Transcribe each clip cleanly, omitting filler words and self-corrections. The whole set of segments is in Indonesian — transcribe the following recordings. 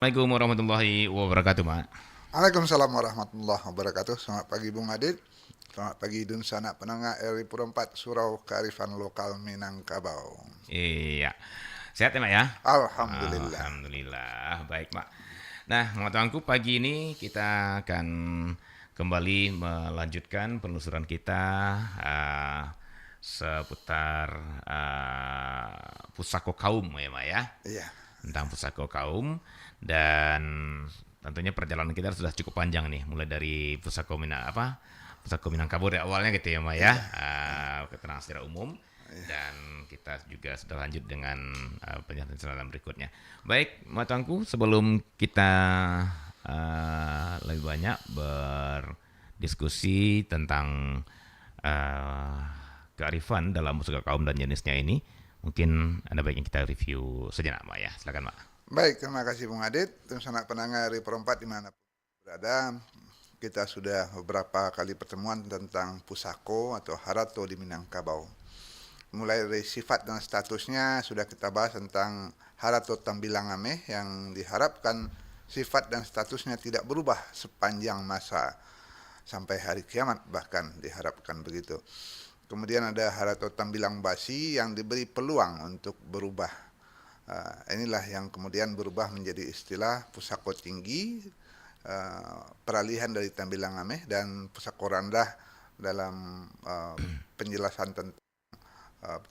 Assalamualaikum warahmatullahi wabarakatuh, Mak. Waalaikumsalam warahmatullahi wabarakatuh. Selamat pagi Bung Adit. Selamat pagi Dun Sanak Penengah RI Puro 4 Surau Kearifan Lokal Minangkabau. Iya, sehat ya, Mak ya? Alhamdulillah. Alhamdulillah, baik, Mak. Nah, teman-temanku, pagi ini kita akan kembali melanjutkan penelusuran kita uh, seputar Pusako Kaum ya, Mak ya. Iya, Tentang Pusako Kaum, dan tentunya perjalanan kita sudah cukup panjang nih, mulai dari Pusako Minangkabau dari awalnya gitu ya, Mak ya, iya, keterangan secara umum, dan kita juga sudah lanjut dengan penjelasan berikutnya. Baik, matangku, sebelum kita lebih banyak berdiskusi tentang uh, kearifan dalam musik kaum dan jenisnya ini, mungkin ada baiknya kita review sejenak, Mak ya. Silakan, Mak. baik, terima kasih Bung Adit. Dun Sanak Penengah RI Puro 4 dimanapun berada. Kita sudah beberapa kali pertemuan tentang Pusako atau Harato di Minangkabau. Mulai dari sifat dan statusnya sudah kita bahas tentang Harato Tambilang Ameh yang diharapkan sifat dan statusnya tidak berubah sepanjang masa sampai hari kiamat, bahkan diharapkan begitu. Kemudian ada Harato Tambilang Basi yang diberi peluang untuk berubah. Inilah yang kemudian berubah menjadi istilah Pusako Tinggi, peralihan dari Tambilang Ameh, dan Pusako Rendah dalam penjelasan tentang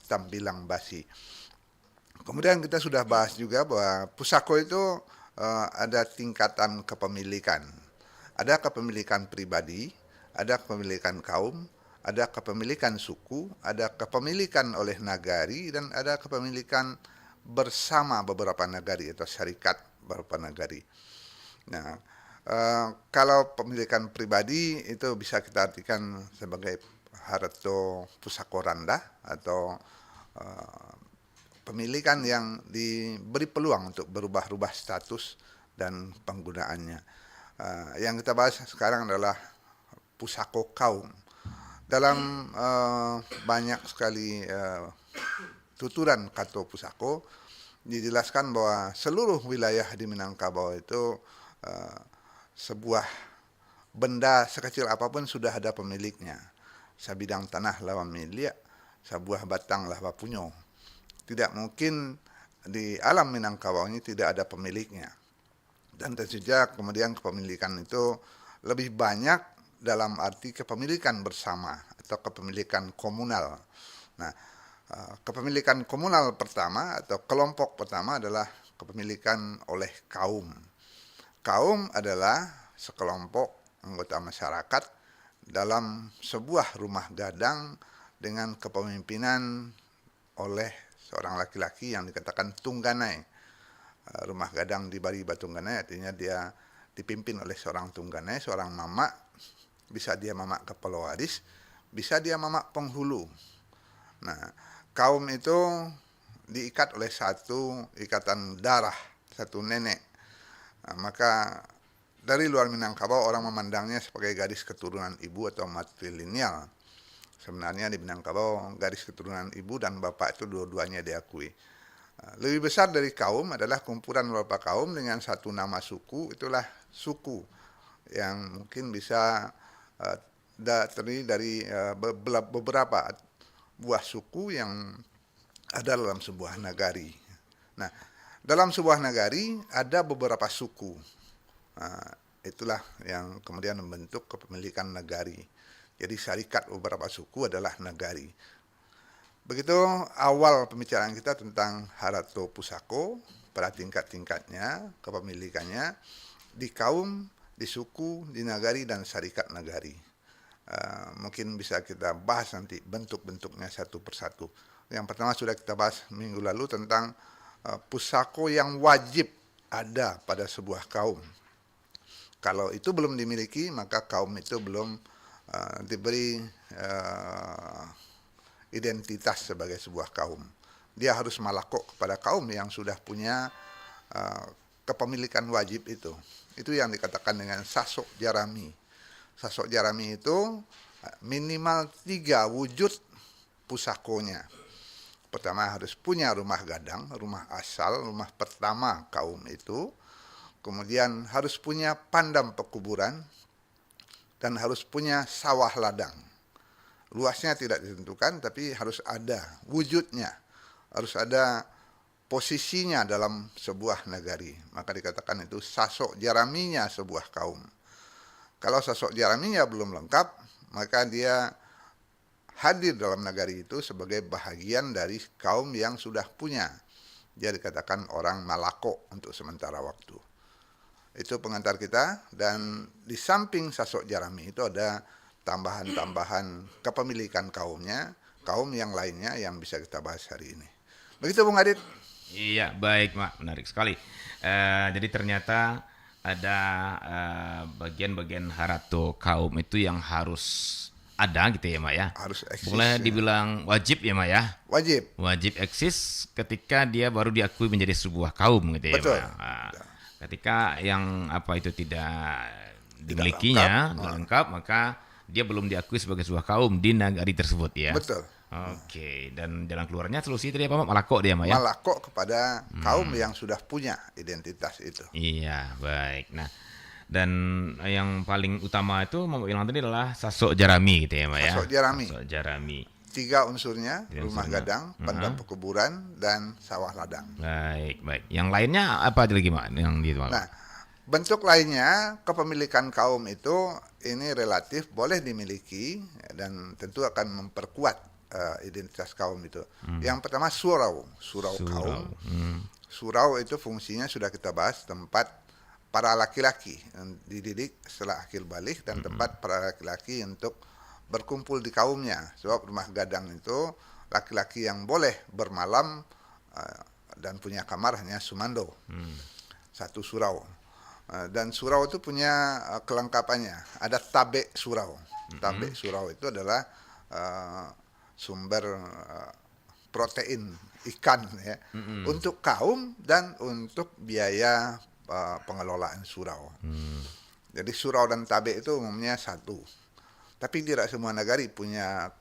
Tambilang Basi. Kemudian kita sudah bahas juga bahwa Pusako itu ada tingkatan kepemilikan. Ada kepemilikan pribadi, ada kepemilikan kaum, ada kepemilikan suku, ada kepemilikan oleh nagari, dan ada kepemilikan bersama beberapa nagari atau syarikat beberapa nagari. Nah, kalau pemilikan pribadi itu bisa kita artikan sebagai harto pusakoranda atau uh, pemilikan yang diberi peluang untuk berubah-ubah status dan penggunaannya. Yang kita bahas sekarang adalah pusako kaum. Dalam banyak sekali tuturan kata pusako dijelaskan bahwa seluruh wilayah di Minangkabau itu uh, sebuah benda sekecil apapun sudah ada pemiliknya. Sabidang tanah lawan milik, sebuah batang lah punyo. Tidak mungkin di alam Minangkabau ini tidak ada pemiliknya. Dan tentu saja kemudian kepemilikan itu lebih banyak dalam arti kepemilikan bersama atau kepemilikan komunal. Nah, kepemilikan komunal pertama atau kelompok pertama adalah kepemilikan oleh kaum. Kaum adalah sekelompok anggota masyarakat dalam sebuah rumah gadang dengan kepemimpinan oleh seorang laki-laki yang dikatakan tungganai. Rumah gadang di Bari Batungganai artinya dia dipimpin oleh seorang tungganai, seorang mamak. Bisa dia mamak kepala waris, bisa dia mamak penghulu. Nah, kaum itu diikat oleh satu ikatan darah, satu nenek. Nah, maka dari luar Minangkabau orang memandangnya sebagai garis keturunan ibu atau matrilineal. Sebenarnya di Minangkabau garis keturunan ibu dan bapak itu dua-duanya diakui. Lebih besar dari kaum adalah kumpulan beberapa kaum dengan satu nama suku, itulah suku yang mungkin bisa terdiri dari beberapa buah suku yang ada dalam sebuah nagari. Nah, dalam sebuah nagari ada beberapa suku. Itulah yang kemudian membentuk kepemilikan nagari. Jadi syarikat beberapa suku adalah nagari. Begitu awal pembicaraan kita tentang Harato Pusako pada tingkat-tingkatnya, kepemilikannya di kaum, di suku, di nagari, dan syarikat nagari. Mungkin bisa kita bahas nanti bentuk-bentuknya satu persatu. Yang pertama sudah kita bahas minggu lalu tentang pusako yang wajib ada pada sebuah kaum. Kalau itu belum dimiliki, maka kaum itu belum diberi identitas sebagai sebuah kaum. Dia harus malakok kepada kaum yang sudah punya uh, kepemilikan wajib itu. Itu yang dikatakan dengan sasok jarami. Sasok jarami itu minimal 3 wujud pusakonya. Pertama harus punya rumah gadang, rumah asal, rumah pertama kaum itu. kemudian harus punya pandam pekuburan, dan harus punya sawah ladang. Luasnya tidak ditentukan, tapi harus ada wujudnya, harus ada posisinya dalam sebuah nagari. Maka dikatakan itu sasok jaraminya sebuah kaum. Kalau sasok jaraminya belum lengkap, maka dia hadir dalam nagari itu sebagai bahagian dari kaum yang sudah punya. Dia dikatakan orang Malako untuk sementara waktu. Itu pengantar kita, dan di samping sasok jarami itu ada tambahan-tambahan kepemilikan kaumnya, kaum yang lainnya yang bisa kita bahas hari ini. Begitu Bung Adit. Iya, baik, Mak. Menarik sekali. Jadi ternyata ada bagian-bagian harato kaum itu yang harus ada gitu ya, Mak ya. Harus eksis. Boleh dibilang wajib ya, Mak ya. Wajib. Wajib eksis ketika dia baru diakui menjadi sebuah kaum gitu ya, Betul. Mak. Ketika yang apa itu tidak dimilikinya, tidak lengkap, maka dia belum diakui sebagai sebuah kaum di negari tersebut ya. Betul. Oke, dan jalan keluarnya solusi tadi apa, Mak? Malako dia, Mak ya. Malako kepada kaum yang sudah punya identitas itu. Iya, baik. Nah, dan yang paling utama itu Mak bilang tadi adalah sasok jarami gitu ya, Mak ya. Sasok jarami. Sasok jarami. 3 unsurnya, rumah gadang, pandam pekuburan, dan sawah ladang. Baik, baik. Yang lainnya apa lagi, Mak? Yang di itu, Mak? Nah, bentuk lainnya kepemilikan kaum itu ini relatif boleh dimiliki dan tentu akan memperkuat identitas kaum itu. Yang pertama surau kaum. Surau itu fungsinya sudah kita bahas, tempat para laki-laki dididik setelah akil balik, dan tempat para laki-laki untuk berkumpul di kaumnya. Sebab rumah gadang itu laki-laki yang boleh bermalam dan punya kamar hanya sumando. Satu surau. Dan surau itu punya kelengkapannya. Ada tabe surau. Tabe surau itu adalah sumber protein ikan ya, untuk kaum dan untuk biaya pengelolaan surau. Jadi surau dan tabe itu umumnya satu. Tapi tidak semua nagari punya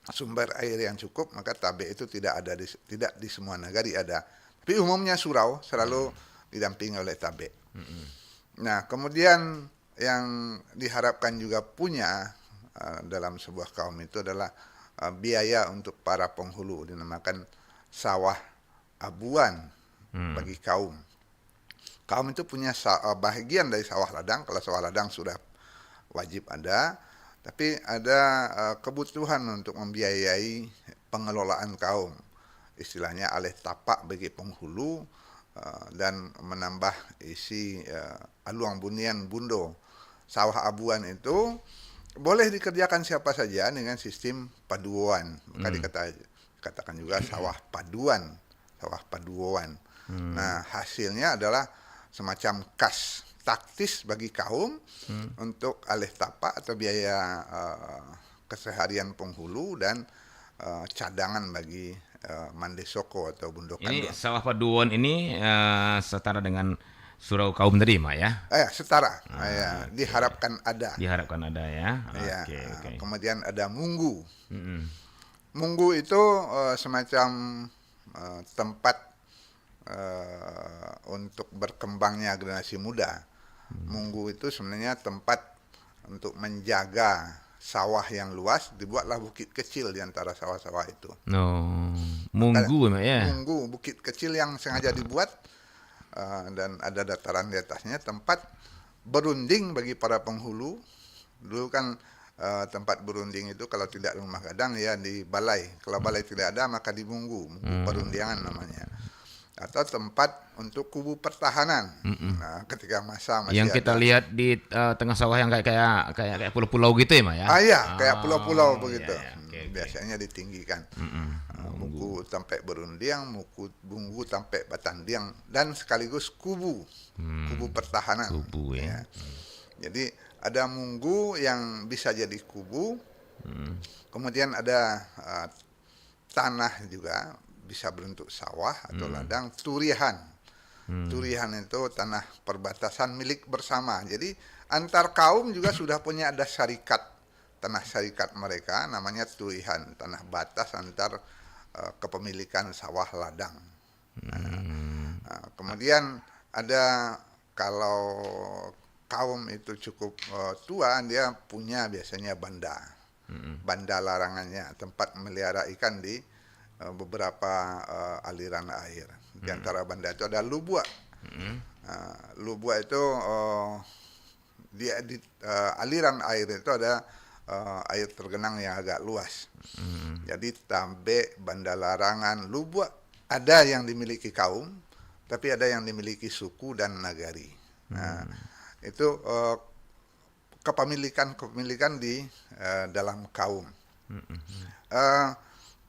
sumber air yang cukup, maka tabe itu tidak di semua nagari ada. Tapi umumnya surau selalu didampingi oleh tabe. Nah, kemudian yang diharapkan juga punya dalam sebuah kaum itu adalah biaya untuk para penghulu, dinamakan sawah abuan bagi kaum. Kaum itu punya bahagian dari sawah ladang. Kalau sawah ladang sudah wajib ada, tapi ada kebutuhan untuk membiayai pengelolaan kaum. Istilahnya alih tapak bagi penghulu, dan menambah isi aluang bunian bundo. Sawah abuan itu boleh dikerjakan siapa saja dengan sistem paduan. Maka dikatakan juga sawah paduan, sawah paduan. Nah, hasilnya adalah semacam kas taktis bagi kaum untuk alih tapak atau biaya keseharian penghulu, dan cadangan bagi mandesoko atau bundokan. Ini sawah paduan ini setara dengan surau kaum tadi, Mak ya? Setara. Diharapkan ada. Diharapkan ada ya. Okay. Kemudian ada munggu. Munggu itu semacam tempat untuk berkembangnya generasi muda. Munggu itu sebenarnya tempat untuk menjaga sawah yang luas, dibuatlah bukit kecil di antara sawah-sawah itu. Munggu ya. Munggu, bukit kecil yang sengaja dibuat, dan ada dataran di atasnya, tempat berunding bagi para penghulu. Dulu kan tempat berunding itu kalau tidak rumah gadang ya di balai. Kalau balai tidak ada maka di munggu perundingan namanya. Atau tempat untuk kubu pertahanan. Nah, ketika masa masih yang kita lihat di tengah sawah yang kayak pulau-pulau gitu ya, Mak ya? Iya, kayak pulau-pulau begitu. Okay. Biasanya ditinggikan. Munggu sampai berundiang, munggu sampai batandiang, dan sekaligus kubu pertahanan. Kubu ya. Jadi ada munggu yang bisa jadi kubu. Kemudian ada tanah juga bisa berbentuk sawah atau ladang. Turihan. Turihan itu tanah perbatasan milik bersama. Jadi antar kaum juga sudah punya ada syarikat, tanah syarikat mereka namanya turihan, tanah batas antar kepemilikan sawah ladang. Kemudian ada kalau kaum itu cukup tua, dia punya biasanya banda larangannya, tempat melihara ikan di beberapa aliran air. Di antara banda itu ada lubua. Lubua itu di aliran air itu ada air tergenang yang agak luas. Jadi tambe, banda larangan, lubua ada yang dimiliki kaum, tapi ada yang dimiliki suku dan nagari. Nah, itu kepemilikan di dalam kaum.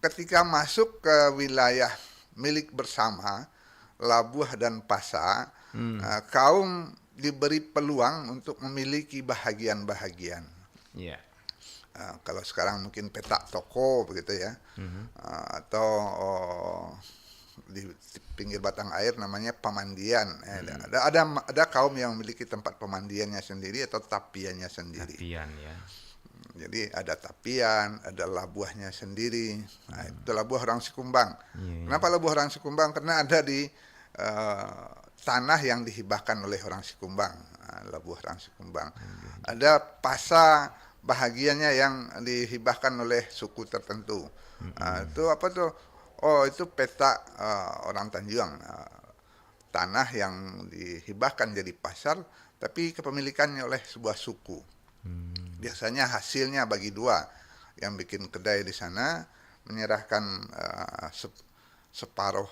Ketika masuk ke wilayah milik bersama, Labuh dan Pasa, kaum diberi peluang untuk memiliki bahagian-bahagian. Yeah. Kalau sekarang mungkin petak toko begitu ya, atau di pinggir batang air namanya pemandian. Ada kaum yang memiliki tempat pemandiannya sendiri atau tapiannya sendiri. Tapian ya. Jadi ada tapian, ada labuahnya sendiri. Nah, itu labuah orang Sikumbang. Kenapa labuah orang Sikumbang? Karena ada di tanah yang dihibahkan oleh orang Sikumbang. Labuah orang Sikumbang. Ada pasa bahagiannya yang dihibahkan oleh suku tertentu. Itu apa tuh? Oh, itu petak orang Tanjuang. Tanah yang dihibahkan jadi pasar, tapi kepemilikannya oleh sebuah suku. Biasanya hasilnya bagi dua. Yang bikin kedai di sana menyerahkan separuh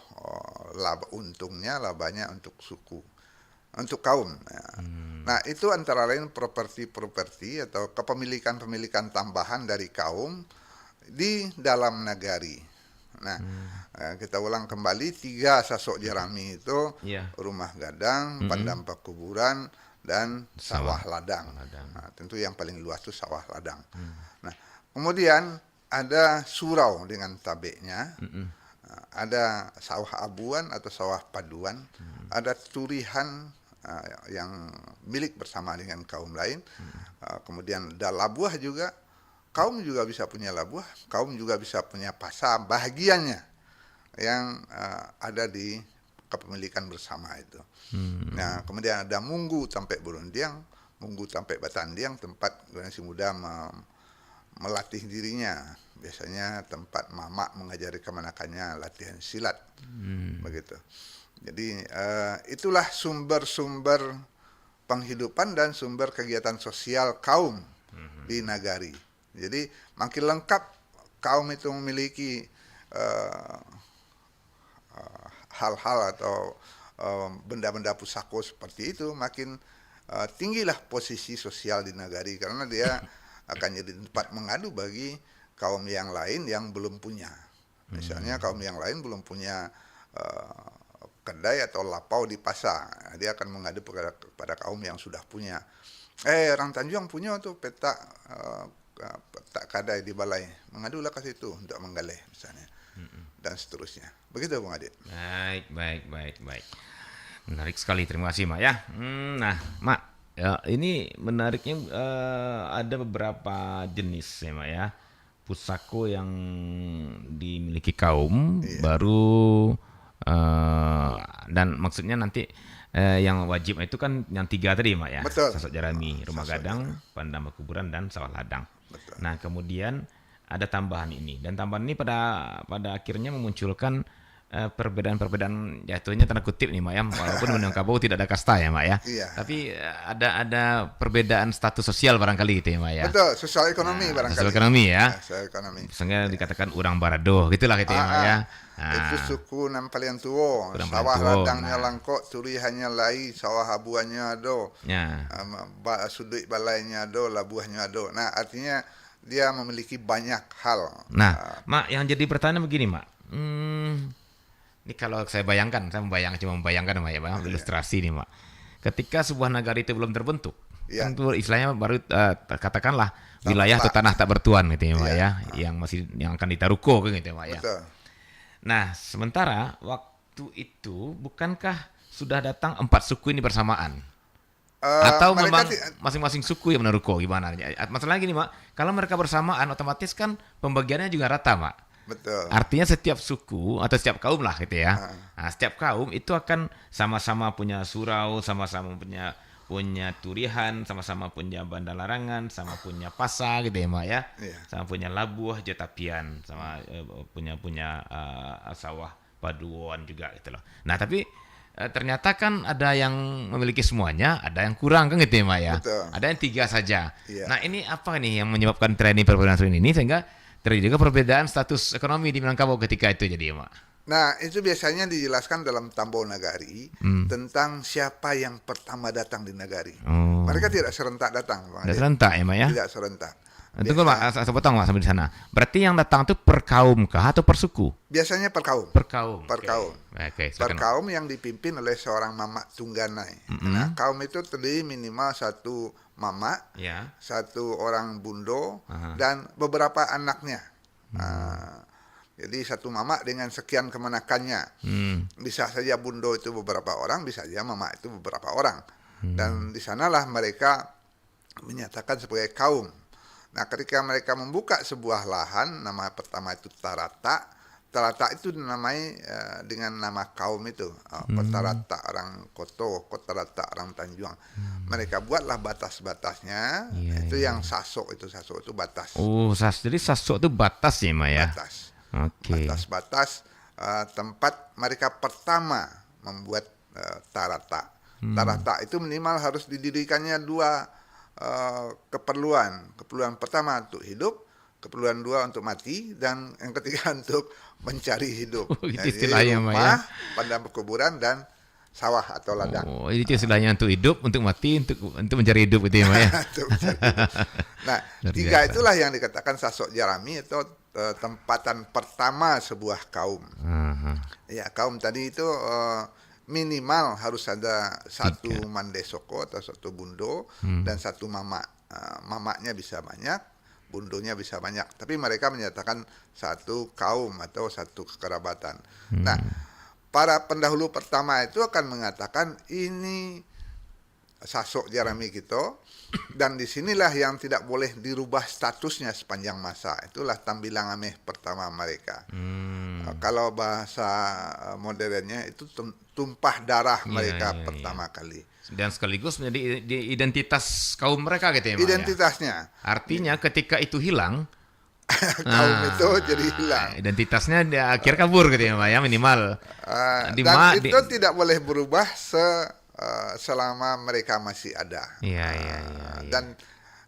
untungnya, labanya untuk suku, untuk kaum. Nah, itu antara lain properti-properti atau kepemilikan-pemilikan tambahan dari kaum di dalam nagari. Nah, kita ulang kembali 3 sasok jerami itu, rumah gadang, pandang pakuburan, dan sawah ladang. Nah, tentu yang paling luas itu sawah ladang. Nah, kemudian ada surau dengan tabeknya, ada sawah abuan atau sawah paduan, ada turihan yang milik bersama dengan kaum lain. Kemudian ada labuah juga, kaum juga bisa punya labuah, kaum juga bisa punya pasar bahagiannya yang ada di kepemilikan bersama itu. Nah, kemudian ada munggu sampai Burundiang, munggu sampai Batandiang, tempat generasi muda melatih dirinya. Biasanya tempat mamak mengajari kemanakannya latihan silat. Begitu. Jadi itulah sumber-sumber penghidupan dan sumber kegiatan sosial kaum di nagari. Jadi makin lengkap kaum itu memiliki hal-hal atau benda-benda pusako seperti itu, makin tinggilah posisi sosial di nagari, karena dia akan jadi tempat mengadu bagi kaum yang lain yang belum punya. Misalnya kaum yang lain belum punya kedai atau lapau di pasar, dia akan mengadu kepada kaum yang sudah punya. Orang Tanjung punya tuh petak kedai di balai, mengadulah ke situ untuk menggalih misalnya, dan seterusnya. Begitu Bung Adit. Baik. Menarik sekali, terima kasih Mak ya. Nah Mak, ya, ini menariknya ada beberapa jenis ya Mak ya, pusako yang dimiliki kaum baru, dan maksudnya nanti yang wajib itu kan yang 3 tadi Mak ya. Betul. Sasok jerami, rumah gadang, pandang kuburan, dan sawah ladang. Betul. Nah kemudian ada tambahan ini, dan tambahan ini pada akhirnya memunculkan perbedaan jatuhnya tanda kutip nih Mak ya, walaupun Minangkabau tidak ada kasta ya Mak ya. Iya. Tapi ada perbedaan status sosial barangkali gitu ya Mak ya. Betul, sosial ekonomi barangkali. Sosial ekonomi ya. Sosial ekonomi. Misalnya dikatakan urang barado, gitulah gitu ya Mak ya. Itu suku Nampalian Tuo, sawah ladangnya langkok, turihannya lai, sawah habuannya ado, sudut balainya ado, labuahnya ado. Nah, artinya dia memiliki banyak hal. Nah, Mak, yang jadi pertanyaan begini Mak. Ini kalau saya bayangkan, saya cuma membayangkan Mak ya, ilustrasi nih Mak. Ketika sebuah nagari itu belum terbentuk, tentu istilahnya baru katakanlah wilayah atau tanah tak bertuan gitu ya Mak ya, yang akan ditaruko gitu ya Mak ya. Betul. Nah, sementara waktu itu bukankah sudah datang 4 suku ini bersamaan? Atau memang masing-masing suku yang menaruko, gimana? Masalahnya gini Mak, kalau mereka bersamaan otomatis kan pembagiannya juga rata Mak. Betul. Artinya setiap suku atau setiap kaum lah gitu ya. Ah, Nah, setiap kaum itu akan sama-sama punya surau, sama-sama punya punya turihan, sama-sama punya banda larangan, sama punya pasar gitu ya, Mak ya. iya. Sama punya labuh, jetapian, sama punya punya sawah paduan juga gitu loh. Nah, tapi ternyata kan ada yang memiliki semuanya, ada yang kurang kan gitu ya, Mak ya. Betul. Ada yang 3 saja. Iya. Nah, ini apa nih yang menyebabkan tren ini perbedaan ini sehingga terjadi juga perbedaan status ekonomi di Minangkabau ketika itu jadi ya, Mak? Nah, itu biasanya dijelaskan dalam Tambau Nagari tentang siapa yang pertama datang di Nagari. Oh, Mereka tidak serentak datang, Bang udah Adit. serentak ya, Mak ya? Tidak serentak. Tunggu, Mak, saya potong, Mak, sampai di sana. Berarti yang datang itu per kaum kah atau per suku? Biasanya per kaum. Per kaum. Per Oke. kaum. Oke, Per silakan. kaum yang dipimpin oleh seorang mamak tungganai. Nah, kaum itu terdiri minimal satu mamak, Ya. satu orang bundo, Aha. dan beberapa anaknya. Jadi satu mamak dengan sekian kemenakannya. Bisa saja bundo itu beberapa orang, bisa saja mamak itu beberapa orang. Dan di sanalah mereka menyatakan sebagai kaum. Nah, ketika mereka membuka sebuah lahan, nama pertama itu Tarata. Tarata itu dinamai dengan nama kaum itu. Kotarata orang Koto, Kotarata orang Tanjuang. Mereka buatlah batas-batasnya. Iya, Itu yang sasok itu batas. Oh, jadi sasuk itu batas ya, Mak ya? Batas. Oke. Batas-batas tempat mereka pertama membuat Tarata. Tarata itu minimal harus didirikannya dua keperluan. Keperluan pertama untuk hidup, keperluan dua untuk mati, dan yang ketiga untuk mencari hidup. Oh, itu Jadi istilahnya, Mak, ya. rumah, padang perkuburan, dan sawah atau ladang. Oh, itu istilahnya untuk hidup, untuk mati, untuk mencari hidup gitu ya, Mak ya? Untuk mencari hidup. Nah, Luar tiga biasa. itulah yang dikatakan Sasok Jarami atau tempatan pertama sebuah kaum. Aha. Ya, kaum tadi itu minimal harus ada satu mandesoko atau satu bundo dan satu mamak. Mamaknya bisa banyak, bundonya bisa banyak. Tapi mereka menyatakan satu kaum atau satu kekerabatan. Nah, para pendahulu pertama itu akan mengatakan ini Sasok Jarami kita, dan disinilah yang tidak boleh dirubah statusnya sepanjang masa. Itulah tambilang ameh pertama mereka. Kalau bahasa modernnya itu tumpah darah mereka iya, pertama kali. Dan sekaligus menjadi identitas kaum mereka gitu ya, Mak ya? Identitasnya Artinya ketika itu hilang, kaum itu jadi hilang. identitasnya dia akhir kabur gitu ya, Mak ya, minimal. Dan itu tidak boleh berubah selama mereka masih ada. Iya, iya. Dan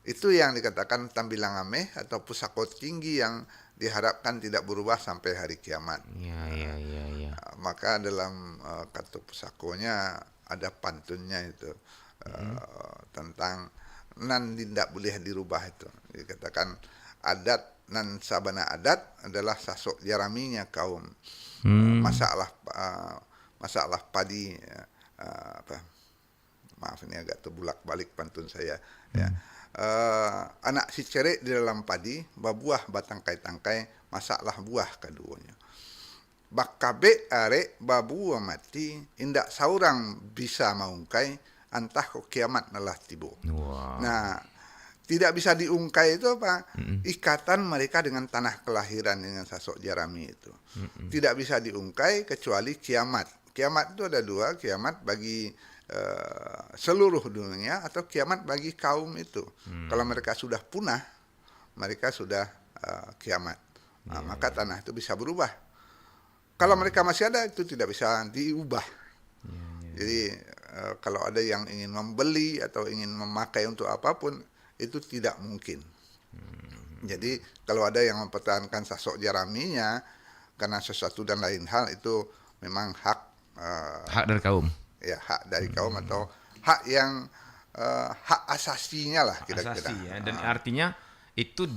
itu yang dikatakan tambilang ameh atau pusako tinggi yang diharapkan tidak berubah sampai hari kiamat. Iya. Maka dalam kata pusakonya ada pantunnya itu tentang nan tidak boleh dirubah itu. Dikatakan adat nan sabana adat adalah Sasok Jaraminya kaum. Masalah padi maaf ini agak terbulak balik pantun saya ya. Anak si cerek di dalam padi babuah batangkai-tangkai masalah buah keduanya. Bak kabe arek babuah mati indak saurang bisa maungkai antah kok kiamat nalah tibo. Wow. Nah, tidak bisa diungkai itu apa? Ikatan mereka dengan tanah kelahiran dengan Sasok Jarami itu. Tidak bisa diungkai kecuali kiamat. Kiamat itu ada dua, kiamat bagi seluruh dunia atau kiamat bagi kaum itu. Kalau mereka sudah punah, mereka sudah kiamat. Maka tanah itu bisa berubah. Kalau mereka masih ada, itu tidak bisa diubah. Jadi kalau ada yang ingin membeli atau ingin memakai untuk apapun, itu tidak mungkin. Jadi kalau ada yang mempertahankan Sasok Jaraminya karena sesuatu dan lain hal, itu memang hak Hak dari kaum. ya, hak dari kaum atau hak yang hak asasinya lah kira-kira. Asasi ya. Dan artinya itu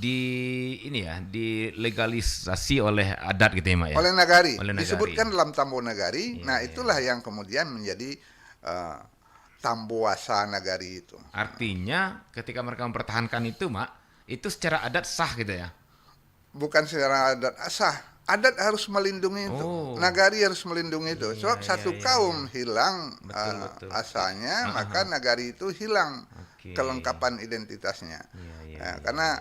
dilegalisasi oleh adat gitu ya, Mak ya. Oleh Nagari. Oleh Nagari. Disebutkan dalam Tambau Nagari. Nah, itulah yang kemudian menjadi Tamboasa Nagari itu. Artinya ketika mereka mempertahankan itu, Mak, itu secara adat sah gitu ya. Bukan secara adat sah. Adat harus melindungi itu. Nagari harus melindungi itu. Sebab satu kaum hilang Betul. asalnya, maka Nagari itu hilang kelengkapan identitasnya. Karena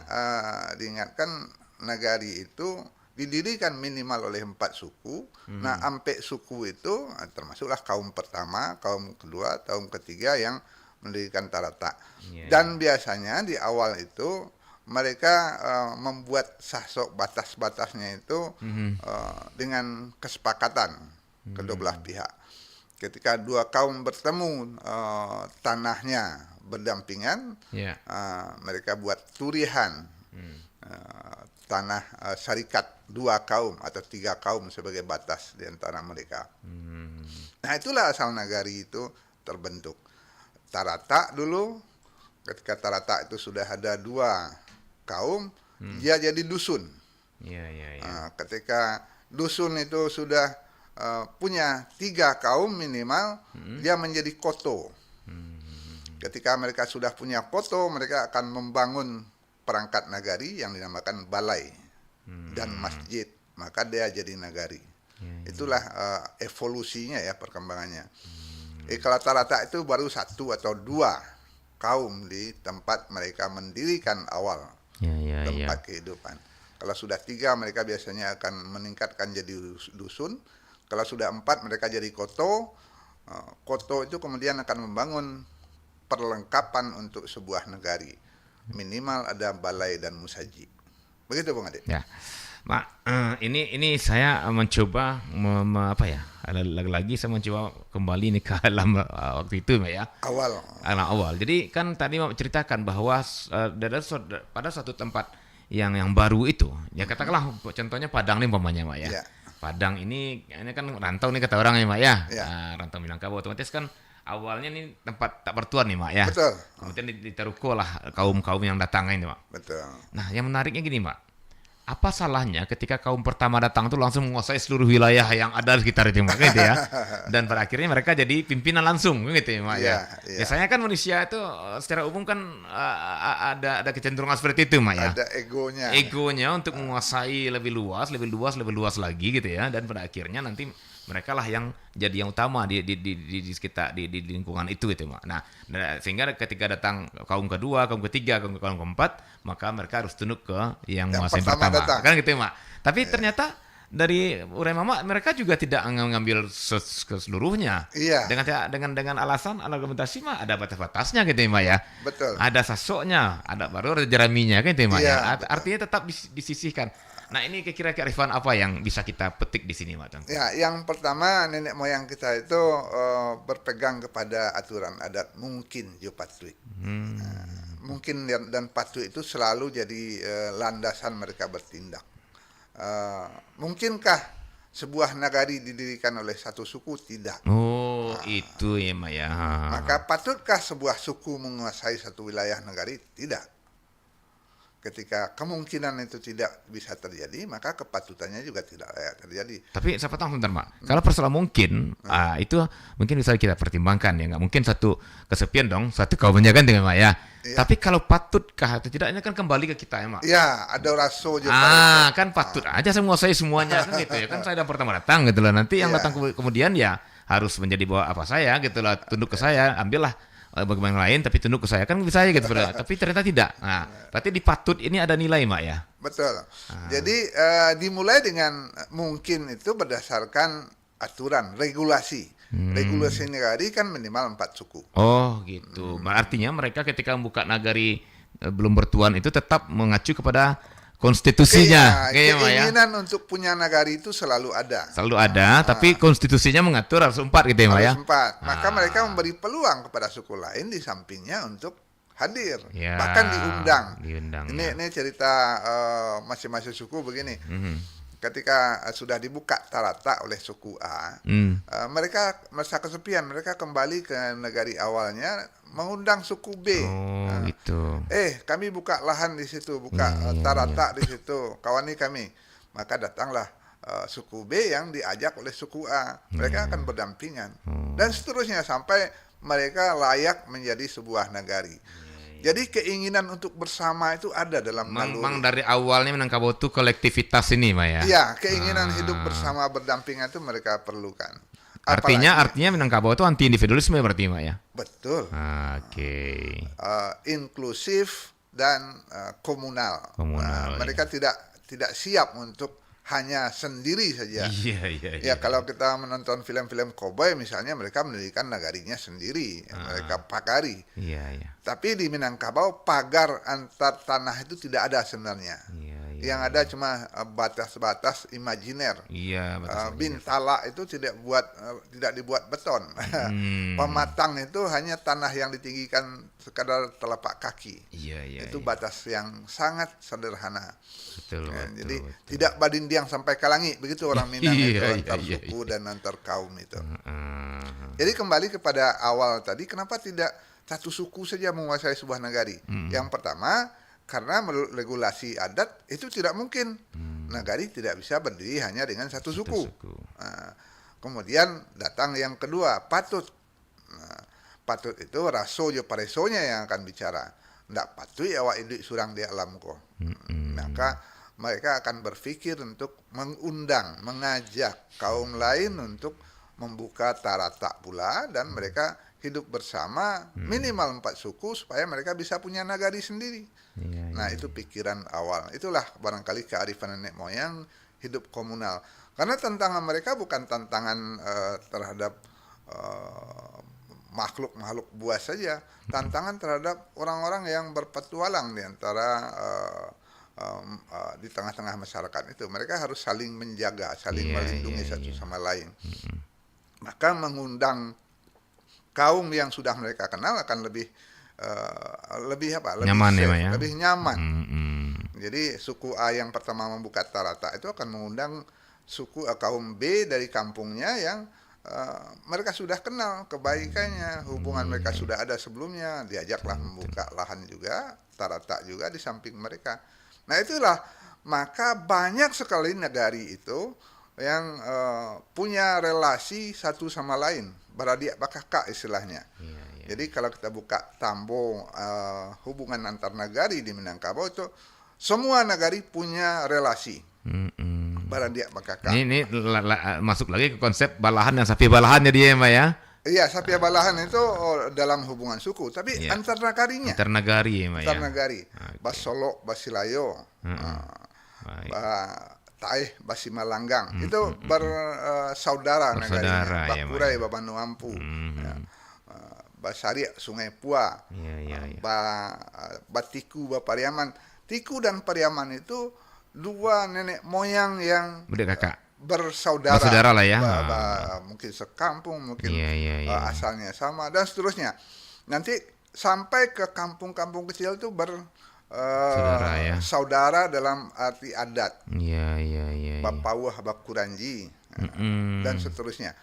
diingatkan Nagari itu didirikan minimal oleh 4 suku. Nah, sampai suku itu termasuklah kaum pertama, kaum kedua, kaum ketiga yang mendirikan Tarata. Iya, Dan biasanya di awal itu mereka membuat sasok batas-batasnya itu dengan kesepakatan kedua belah pihak. Ketika dua kaum bertemu, tanahnya berdampingan, iya. mereka buat turihan tanah syarikat dua kaum atau 3 kaum sebagai batas di antara mereka. Nah, itulah asal nagari itu terbentuk. Tarata dulu, ketika Tarata itu sudah ada 2 kaum, dia jadi dusun. Iya, iya, iya. Ketika dusun itu sudah punya 3 kaum minimal, dia menjadi koto. Ketika mereka sudah punya koto, mereka akan membangun perangkat nagari yang dinamakan balai dan masjid. Maka dia jadi nagari. Itulah evolusinya ya, perkembangannya. Kalau Tarata itu baru 1 atau 2 kaum di tempat mereka mendirikan awal tempat kehidupan. Kalau sudah 3, mereka biasanya akan meningkatkan jadi dusun. Kalau sudah 4, mereka jadi koto. Koto itu kemudian akan membangun perlengkapan untuk sebuah nagari. Minimal ada balai dan musaji. Begitu, Bung Ade. Ya, Mak, ini saya mencoba apa ya? Lagi-lagi saya mencoba kembali nih ke alam waktu itu, Mak ya. Alam awal. Jadi kan tadi Mak ceritakan bahwa pada suatu tempat yang baru itu, ya katakanlah contohnya Padang nih umpamanya, Mak ya. Ya. Padang ini kan rantau nih kata orang ya, Mak ya. Ya. Rantau Minangkabau otomatis kan awalnya nih tempat tak bertuan nih, Mak ya. Betul. Kemudian ditaruhko lah kaum-kaum yang datang ini, Mak. Betul. Nah, yang menariknya gini, Mak. Apa salahnya ketika kaum pertama datang tuh langsung menguasai seluruh wilayah yang ada di sekitar itu, Mak, gitu ya. Dan pada akhirnya mereka jadi pimpinan langsung, gitu ya, Mak ya. Biasanya kan manusia itu secara umum kan ada kecenderungan seperti itu, Mak ya. Ada egonya. Egonya untuk menguasai lebih luas lagi gitu ya. Dan pada akhirnya nanti mereka lah yang jadi yang utama di sekitar di lingkungan itu gitu, Mak. Nah, sehingga ketika datang kaum kedua, kaum ketiga, kaum keempat, maka mereka harus tunduk ke yang menguasai pertama. Kan gitu, Mak. Tapi ternyata dari urai Mama mereka juga tidak mengambil keseluruhnya. Iya. Dengan alasan argumentasi mah ada batas-batasnya gitu ya, Mak ya. Betul. Ada sasoknya, baru ada jeraminya kan gitu ya, Mak Iya, ya. Artinya tetap disisihkan. Nah, ini kira-kira kearifan apa yang bisa kita petik di sini, Mak? Ya, yang pertama nenek moyang kita itu berpegang kepada aturan adat mungkin jo patuh. Mungkin dan patuh itu selalu jadi landasan mereka bertindak. Mungkinkah sebuah nagari didirikan oleh satu suku? Tidak. Oh, itu ya, Mak ya. Maka patutkah sebuah suku menguasai satu wilayah nagari? Tidak. Ketika kemungkinan itu tidak bisa terjadi, maka kepatutannya juga tidak layak terjadi. Tapi saya potong sebentar, Mak. Kalau persoalan mungkin, itu mungkin bisa kita pertimbangkan ya. Nggak mungkin satu kesepian dong, satu kaum menjaga dengan Mak ya. Iya. Tapi kalau patutkah atau tidaknya kan kembali ke kita ya, Mak. Ya, ada raso juga. Kan patut aja saya menguasai semuanya kan gitu ya. Kan saya yang pertama datang gitu loh. Nanti yang datang kemudian ya harus menjadi bawa apa saya gitu loh. Tunduk ke saya, ambillah bagaimana lain tapi tunduk ke saya kan bisa aja gitu. Tapi ternyata tidak. Nah, berarti di patut ini ada nilai, Mak ya. Betul. Jadi dimulai dengan mungkin itu berdasarkan aturan, regulasi. Regulasi nagari kan minimal 4 suku. Oh gitu. Artinya mereka ketika membuka nagari belum bertuan itu tetap mengacu kepada konstitusinya. Keinginan untuk punya nagari itu selalu ada. Selalu ada, tapi konstitusinya mengatur harus 4 gitu ya, Mak ya. Harus 4. Maka mereka memberi peluang kepada suku lain di sampingnya untuk hadir, bahkan diundang. Ini cerita masing-masing suku begini. Ketika sudah dibuka Tarata oleh suku A, mereka merasa kesepian, mereka kembali ke negari awalnya, mengundang suku B. Gitu. Kami buka lahan di situ, buka Tarata di situ, kawani kami. Maka datanglah suku B yang diajak oleh suku A. Mereka akan berdampingan dan seterusnya sampai mereka layak menjadi sebuah nagari. Jadi keinginan untuk bersama itu ada dalam naluri. Memang dari awalnya Minangkabau itu kolektivitas ini, Mak ya. Iya, keinginan hidup bersama berdampingan itu mereka perlukan. Artinya Minangkabau itu anti individualisme berarti, Mak ya. Betul. Oke. Inklusif dan komunal. Mereka tidak siap untuk hanya sendiri saja. Iya, iya, Ya iya. kalau kita menonton film-film koboi misalnya, mereka mendirikan nagarinya sendiri, mereka pagari. Iya, iya. Tapi di Minangkabau pagar antar tanah itu tidak ada sebenarnya. Iya, iya. Yang ada cuma batas-batas imajiner. Iya, batas imajiner. Bintala itu tidak dibuat beton. Pematang itu hanya tanah yang ditinggikan sekadar telapak kaki. Iya, iya. Itu iya. batas yang sangat sederhana. Betul, Ya, betul, jadi betul. tidak badindiang sampai ke langit, begitu orang Minang itu Iya, antar iya, suku dan antar kaum itu. Heeh. Jadi kembali kepada awal tadi, kenapa tidak satu suku saja menguasai sebuah nagari? Yang pertama, karena menurut regulasi adat itu tidak mungkin. Nagari tidak bisa berdiri hanya dengan satu suku. Nah, kemudian datang yang kedua, patut. Nah, patut itu raso jo paresonya yang akan bicara. Ndak patut awak induk surang di alam ko. Maka mereka akan berpikir untuk mengundang, mengajak kaum lain untuk membuka tarata pula, dan mereka hidup bersama minimal 4 suku supaya mereka bisa punya nagari sendiri. Iya, Nah, itu pikiran awal. Itulah barangkali kearifan nenek moyang hidup komunal. Karena tantangan mereka bukan tantangan terhadap makhluk-makhluk buas saja, tantangan terhadap orang-orang yang berpetualang di antara di tengah-tengah masyarakat itu. Mereka harus saling menjaga, saling Iya, melindungi iya, satu iya. sama lain. Maka mengundang kaum yang sudah mereka kenal akan lebih lebih Nyaman ya, safe, Mak, ya? lebih nyaman. Mm-mm. Jadi suku A yang pertama membuka tarata itu akan mengundang suku kaum B dari kampungnya yang mereka sudah kenal kebaikannya, hubungan mereka sudah ada sebelumnya, diajaklah membuka lahan juga, tarata juga di samping mereka. Nah, itulah, maka banyak sekali nagari itu yang punya relasi satu sama lain, beradik bakakak istilahnya. Iya, iya. Jadi kalau kita buka tambo hubungan antar nagari di Minangkabau itu, semua nagari punya relasi Mm-mm. beradik bakakak. Ini masuk lagi ke konsep balahan yang sapi balahannya dia, Mbak ya? Iya, Sapia Balahan itu dalam hubungan suku, tapi Iya. antar nagarinya, Antar nagari ya, Mbak ya? antar nagari. Oke. Bas Solo, Basilayo, Baik. Taeh, Basimalanggang, itu bersaudara Bersaudara, nagarinya. ya, Bakurai, Mbak, ya. Babanuampu, ya. Basari, Sungai Pua, Iya, iya, iya. Batiku, Bapariaman. Tiku dan Pariaman itu dua nenek moyang yang Udah kakak. bersaudara, Bersaudara lah ya. mungkin sekampung, mungkin Iya, iya, iya. asalnya sama dan seterusnya. Nanti sampai ke kampung-kampung kecil itu Saudara ya. saudara dalam arti adat, Iya, iya, iya. iya. Bapawah, Bakuranji, Mm-mm. dan seterusnya.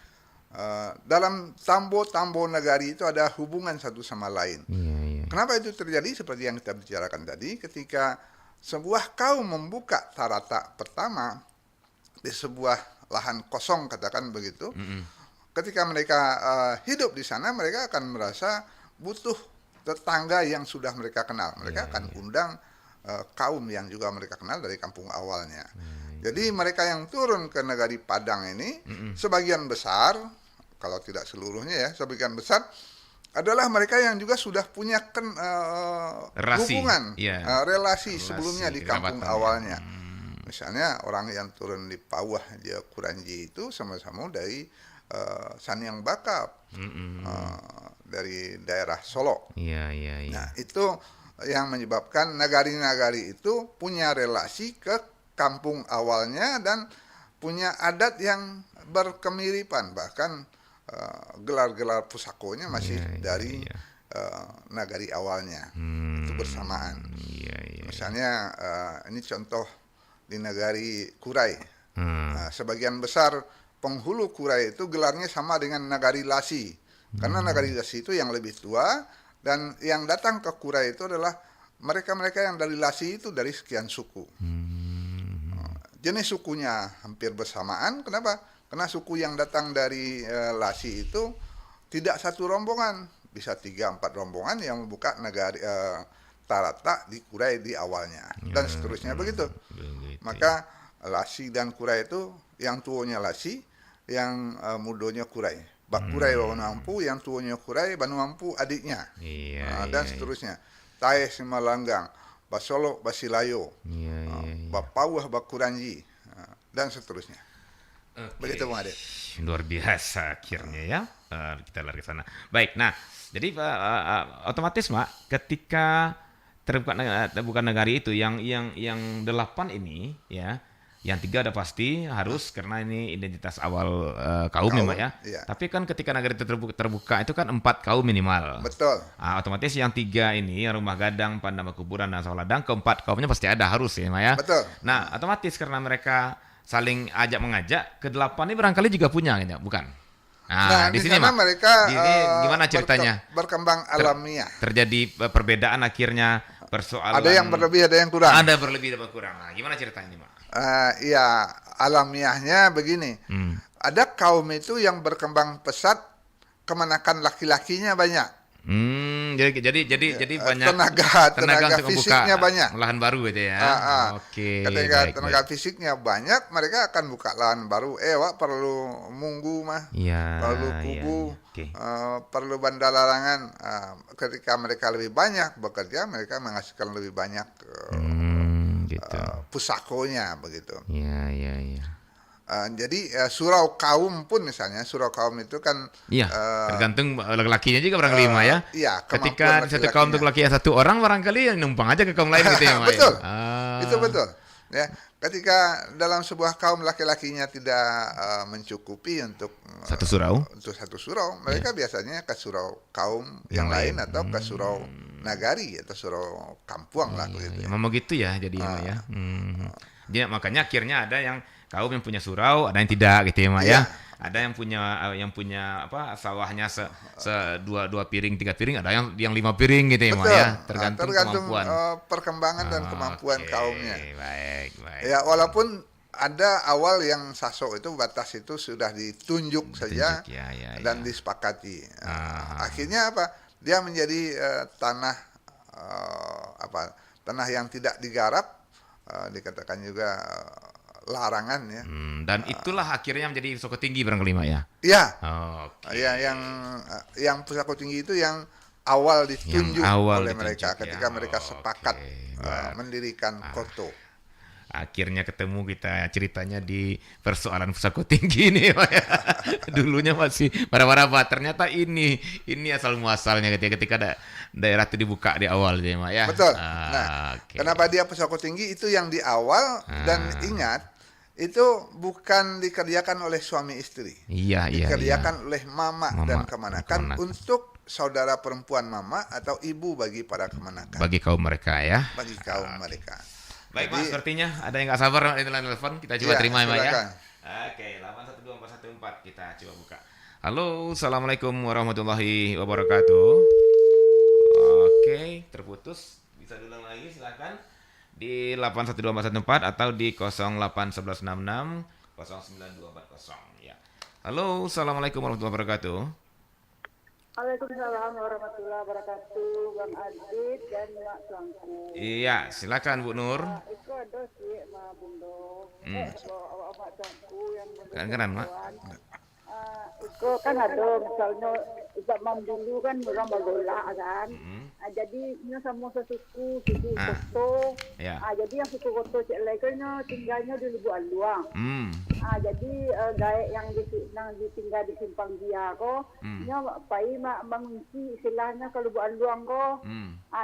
Dalam tambo-tambo nagari itu ada hubungan satu sama lain. Iya, iya. Kenapa itu terjadi? Seperti yang kita bicarakan tadi, ketika sebuah kaum membuka tarata pertama di sebuah lahan kosong, katakan begitu. Ketika mereka hidup di sana, mereka akan merasa butuh tetangga yang sudah mereka kenal. Mereka akan undang kaum yang juga mereka kenal dari kampung awalnya. Jadi mereka yang turun ke negari Padang ini, sebagian besar, kalau tidak seluruhnya ya, sebagian besar adalah mereka yang juga sudah punya Relasi. hubungan, Iya. relasi Relasi, sebelumnya di kampung kerabatan, ya. awalnya. Misalnya orang yang turun di Pawah, dia Kuranji itu sama-sama dari Sanyang Bakap, dari daerah Solo. Iya, iya, iya. Nah, itu yang menyebabkan nagari-nagari itu punya relasi ke kampung awalnya dan punya adat yang berkemiripan. Bahkan gelar-gelar pusakonya masih Iya, iya, dari iya. nagari awalnya. Itu bersamaan. Iya, iya. Misalnya ini contoh di nagari Kurai. Hmm. Nah, sebagian besar penghulu Kurai itu gelarnya sama dengan nagari Lasi. Karena nagari Lasi itu yang lebih tua, dan yang datang ke Kurai itu adalah mereka-mereka yang dari Lasi itu dari sekian suku. Jenis sukunya hampir bersamaan. Kenapa? Karena suku yang datang dari Lasi itu tidak satu rombongan, bisa 3-4 rombongan yang membuka nagari tarata di Kurai di awalnya, dan seterusnya begitu. Begitu. Maka Lasi dan Kurai itu yang tuanya Lasi, yang mudonya Kurai. Bak Kurai Banuampu, yang tuanya Kurai, Banuampu adiknya. Iya, Dan iya, seterusnya. Tae Simalanggang, Basolo Basilayo, iya, iya, iya. Bapawah Bakuranji, dan seterusnya. Oke. Begitu Bung Adit. Luar biasa akhirnya ya. Kita lari ke sana. Baik, nah jadi otomatis Mak ketika terbuka negari itu yang 8 ini ya, yang 3 udah pasti harus karena ini identitas awal kaum ya Mak ya. Iya. Tapi kan ketika negari itu terbuka itu kan 4 kaum minimal. Betul. Otomatis yang 3 ini, yang rumah gadang, pandama kuburan dan sawah ladang, keempat kaumnya pasti ada harus ya Mak ya. Betul. Nah otomatis karena mereka saling ajak mengajak, ke-8 ini barangkali juga punya gitu, bukan? Nah, di di sini sana Mak, mereka di sini gimana ceritanya? berkembang alamiah. Terjadi perbedaan akhirnya persoalan. Ada yang berlebih, ada yang kurang. Ada berlebih, ada kurang. Nah, gimana ceritanya Mak? Ya, alamiahnya begini. Ada kaum itu yang berkembang pesat, kemenakan laki-lakinya banyak. Jadi banyak tenaga untuk fisiknya membuka banyak. lahan baru gitu ya. Oke. Ketika baik, tenaga baik. fisiknya banyak, mereka akan buka lahan baru. Wak perlu munggu mah, Iya, perlu iya, kubu, iya. Oke. perlu banda larangan. Ketika mereka lebih banyak bekerja, mereka menghasilkan lebih banyak Gitu. pusakonya begitu. Iya, iya, iya. Jadi surau kaum pun misalnya, surau kaum itu kan Iya, tergantung laki-lakinya juga barangkali Mak ya. iya, Ketika kemampuan di satu kaum untuk laki yang 1 orang barangkali yang numpang aja ke kaum lain gitu ya Mak. Betul. Ya? Itu betul. Ya, ketika dalam sebuah kaum laki-lakinya tidak mencukupi untuk Satu surau. untuk satu surau, mereka biasanya ke surau kaum yang lain atau ke surau nagari atau surau kampuang lah begitu. Ya, memang gitu ya jadinya Mak ya. Jadi makanya akhirnya ada yang kaum yang punya surau, ada yang tidak gitu ya Mak ya. Ada yang punya apa sawahnya dua piring, 3 piring, ada yang 5 piring gitu ya Mak ya. Tergantung kemampuan. Perkembangan dan kemampuan kaumnya. Baik, baik. Ya, walaupun ada awal yang sasok itu batas itu sudah ditunjuk saja dan disepakati. Akhirnya apa? Dia menjadi tanah tanah yang tidak digarap, dikatakan juga larangan ya. Dan itulah akhirnya menjadi pusako tinggi barangkali Mak ya. Iya. Oke. Ya, yang pusako tinggi itu yang awal ditunjuk oleh mereka ketika mereka sepakat mendirikan koto. Akhirnya ketemu kita ceritanya di persoalan pusako tinggi ini Pak ya. Dulunya masih para-para ternyata ini asal muasalnya ketika ada daerah itu dibuka di awal ya Pak ya. Betul. Nah, kenapa dia pusako tinggi itu yang di awal dan ingat itu bukan dikerjakan oleh suami istri. Iya. Dikerjakan oleh mama dan kemanakan untuk saudara perempuan mama atau ibu bagi para kemanakan. Bagi kaum mereka ya. Bagi kaum mereka. Baik Mas, sepertinya ada yang nggak sabar di line telepon. Kita coba terima ya Mak ya. Oke, 812-414 kita coba buka. Halo, assalamualaikum warahmatullahi wabarakatuh. Oke, terputus. Bisa diulang lagi silakan di 812414 atau di 08166 09240 ya. Halo, assalamualaikum warahmatullahi wabarakatuh. Waalaikumsalam warahmatullahi wabarakatuh, Bang Adit dan Mak Sangku. Iya, silakan Bu Nur. Itu ada sih Mak Bundo, Mak Sangku yang Keren Mak. Itu kan ada misalnya zaman dulu kan orang berdola kan. Jadi sama suku Koto. Jadi yang suku Koto cek lekonya tinggalnya di Lubuk Aluang. Jadi gaek yang ditinggal di Simpang Dia ko, nya pai mengungsi istilahnya ke Lubuk Aluang ko.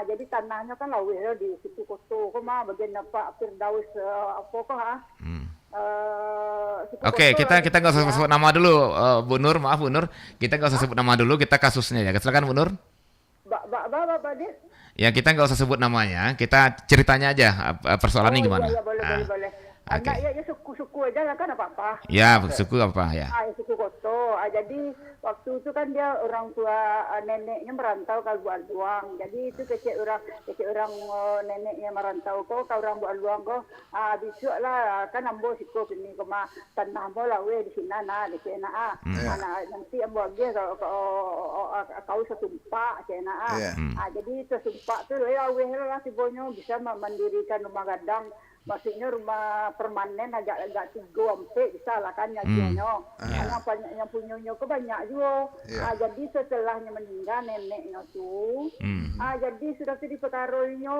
Jadi tanahnya kan lawe di suku Koto ko mah bagian Pak Firdaus apa ko ha. Oke, kita nggak usah sebut nama dulu, Bu Nur. Maaf Bu Nur, kita nggak usah sebut nama dulu. Kita kasusnya ya. Silakan Bu Nur. Bapak Dit. Ya kita nggak usah sebut namanya. Kita ceritanya aja persoalannya gimana. Iya, boleh. Anak ya suku-suku aja lah kan apa-apa. Ya suku apa ya? Suku Koto. Jadi waktu itu kan dia orang tua neneknya merantau ke Bualuang. Jadi itu kecil orang neneknya merantau ke orang Bualuang ko. Besok lah kan ambo siku ini kema tanah ambo lah di sini di sini nanti ambo lagi kau setumpak cina jadi sesumpak tu lah si bonyo bisa mendirikan rumah gadang. Maksudnya rumah permanen agak 3 sampai bisa lah kan nyajiannya. Yang punyanya ke banyak juga. Jadi setelahnya meninggal neneknya tu. Jadi sudah di perkaranya,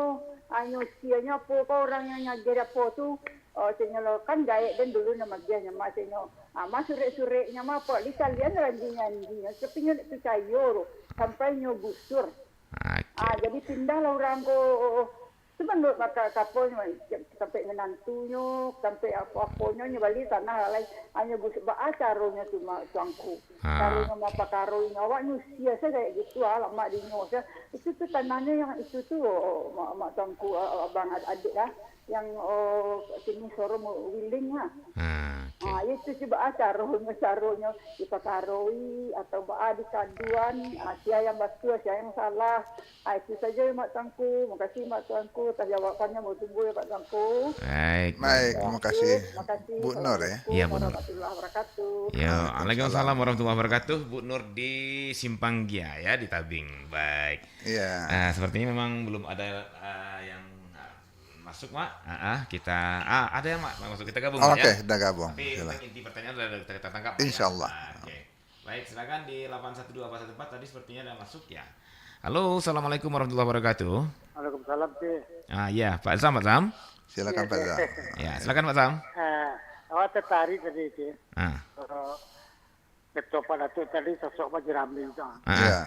usianya apa orang yang nyajar apa tu. senyo kan gaya dan dulu nama dia nama senyo ama sure-surenya mah po di kalian ranjing-ranjing tapi nyo percaya sampai nyo gusur. Oke. Jadi pindahlah orang ko sebenarnya maka kapolnya sampai menantunya sampai apa-apanya nya balik tanah lain hanya busuk acaranya cuma tuangku karunya mau pakarunya awaknya usia saya kayak gitu lama di nyosa itu tuh tanahnya yang itu tuh mak tuangku abang adik lah yang sini soro willing lah. Itu coba caronya dipakaroi atau di kaduan, sia yang betul, sia yang salah. Itu saja Mak Tangku. Makasih Mak Tangku atas jawabannya, mau tunggu ya Pak Tangku. Baik. Terima kasih. Makasih. Bu Nur ya. Iya, Bu Nur. Warahmatullahi wabarakatuh. Ya, Waalaikumsalam warahmatullahi wabarakatuh. Bu Nur di Simpang Gia ya di Tabing. Baik. Iya. Nah, sepertinya memang belum ada yang masuk, Mak. Kita ada yang Mak masuk, kita gabung ya. Oke, udah gabung. Tapi Silakan. inti pertanyaan sudah kita tangkap. Insyaallah. Oke. Baik, silakan di 812 tadi sepertinya ada masuk ya. Halo, assalamualaikum warahmatullahi wabarakatuh. Waalaikumsalam sih. Ya, Pak Sam, Pak Sam. Silakan Pak Zam. Ya, silakan Pak Sam. Awak tertarik tadi itu. Ah, Ketua pada tu tadi sosok Majirami itu. Iya,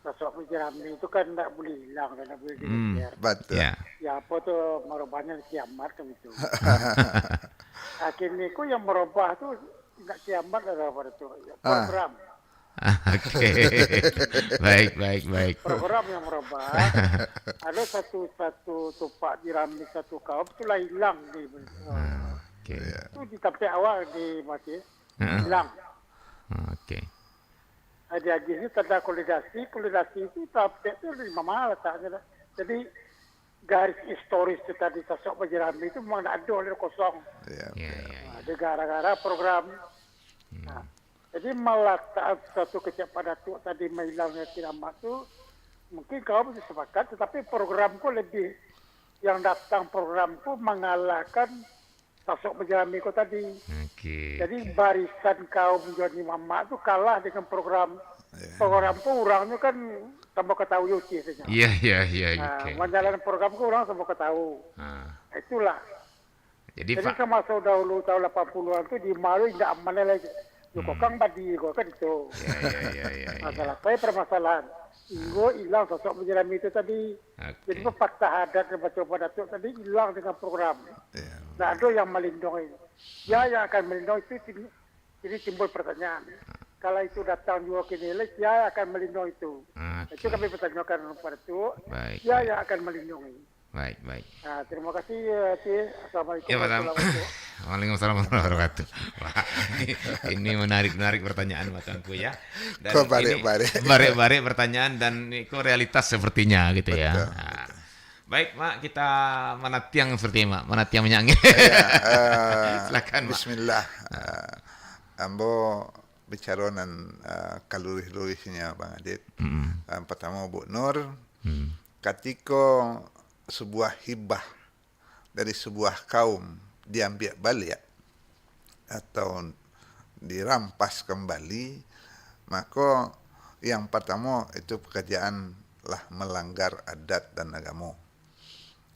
Sosok Majirami itu kan tidak boleh hilang dan tidak boleh dikejar. betul. ya. Ya apa tuh merubahnya kiamat kan itu. Akhirnya ku yang merubah tu tidak kiamat adalah itu program. Oke. Baik. Program yang merubah. Ada satu tupak Jirami satu kaum itulah hilang di. Oke. Itu di tapi awal di mati hilang. Oke. Ada gizi tanda konsolidasi itu tapi itu lima malah letaknya. Jadi garis historis itu tadi sosok Majirami itu memang ada oleh kosong. Iya. Ya. Ada gara-gara program. Nah, jadi meletak satu kecepatan itu tadi menghilangnya kiamat itu mungkin kau bisa sepakat, tetapi programku lebih yang datang programku mengalahkan sosok Majirami itu tadi. Oke. Jadi barisan kaum Joni Mama itu kalah dengan program. Program itu orangnya kan tambah ketahui uci saja. Iya. Nah, Oke. menjalankan program itu orang tambah ketahui. Itulah. Jadi Jadi Pak. sama dahulu tahun 80-an itu di Malu tidak aman lagi. Kok kang badi kok kan itu. Ya. Masalah saya permasalahan. Inggo hilang sosok Majirami itu tadi. Jadi Oke. fakta adat dan coba datuk tadi hilang dengan program. Iya. Nah, ada yang melindungi. Ya, yang akan melindungi itu jadi timbul pertanyaan. Kalau itu datang juga ke nilai, ya akan melindungi itu. Oke. Itu kami pertanyakan pada itu. Baik. Ya, yang akan melindungi. Baik. Nah, terima kasih, Cik. Assalamualaikum Ya, Pak Sam. warahmatullahi wabarakatuh. Waalaikumsalam warahmatullahi wabarakatuh. Wah, ini menarik pertanyaan Pak Tangku ya. Dan Kok barik-barik? ini barik pertanyaan dan itu realitas sepertinya gitu ya. Betul, Nah, baik, Mak, kita manatiang seperti Mak, manatiang menyangin. Silakan, Mak. Bismillah. Ambo bicara nan kalurih-lurihnya Bang Adit. Pertama Bu Nur, ketika sebuah hibah dari sebuah kaum diambil balik atau dirampas kembali, maka yang pertama itu pekerjaan lah melanggar adat dan agama.